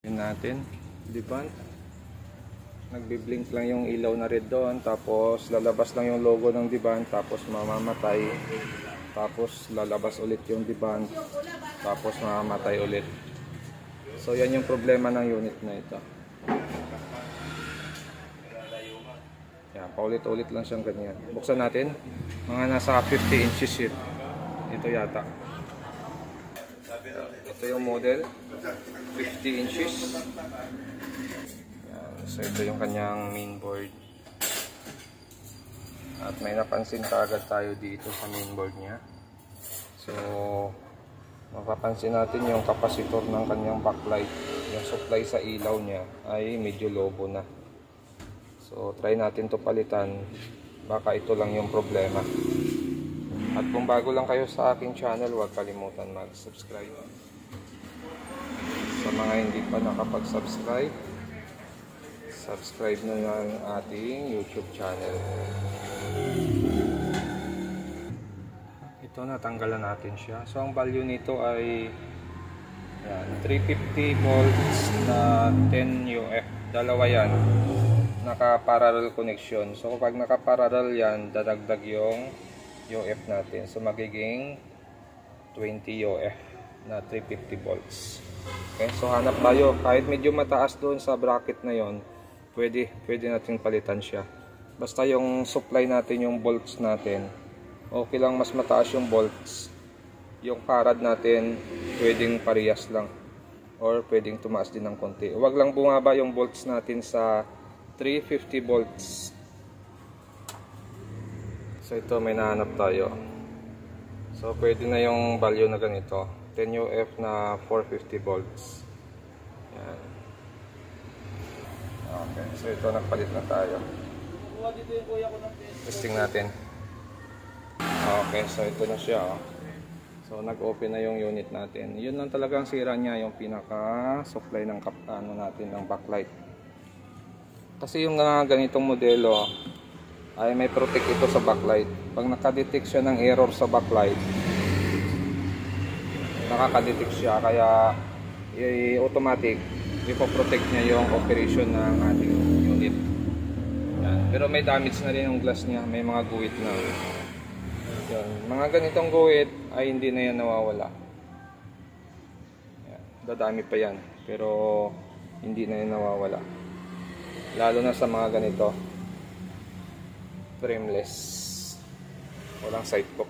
Yun natin, Diband. Nagbi-blink lang yung ilaw na red doon, tapos lalabas lang yung logo ng Diband, tapos mamamatay. Tapos lalabas ulit yung Diband, tapos mamamatay ulit. So yan yung problema ng unit na ito. Yan, paulit-ulit lang siyang ganyan. Buksan natin, mga nasa 50 inches yun. Ito yata. Ito yung model, 50 inches. Yan, so ito yung kanyang mainboard. At may napansin kaagad tayo dito sa mainboard niya. So mapapansin natin yung kapasitor ng kanyang backlight. Yung supply sa ilaw niya ay medyo lobo na. So try natin to palitan. Baka ito lang yung problema. At kung bago lang kayo sa aking channel, huwag kalimutan mag-subscribe. Sa mga hindi pa nakapag-subscribe, subscribe na ng ating YouTube channel. Ito, natanggalan natin siya. So ang value nito ay yan, 350 volts na 10 UF. Dalawa yan, naka-parallel connection. So kapag naka-parallel yan, dadagdag yung UF natin. So magiging 20 UF na 350 volts. Okay, so hanap tayo. Kahit medyo mataas doon sa bracket na yon, pwede natin palitan siya. Basta yung supply natin, yung volts natin, okay lang mas mataas yung volts. Yung farad natin, pwedeng parehas lang. Or pwedeng tumaas din ng konti. Huwag lang bumaba yung volts natin sa 350 volts. So ito, may nahanap tayo. So pwede na yung value na ganito. 10 UF na 450 volts. Yan. Okay, so ito, nagpalit na tayo. Testing natin. Okay, so ito na siya. So nag-open na yung unit natin. Yun lang talagang sira niya, yung pinaka-supply ng natin ng backlight. Kasi yung ganitong modelo ay may protect ito sa backlight. Pag nakadetect siya ng error sa backlight, nakakadetect siya, kaya automatic ipoprotect niya yung operation ng ating unit. Yan. Pero may damage na rin yung glass niya, may mga guhit na. Yan. Mga ganitong guhit ay hindi na yan nawawala. Yan. Dadami pa yan, pero hindi na yan nawawala. Lalo na sa mga ganito, frameless, walang side hook.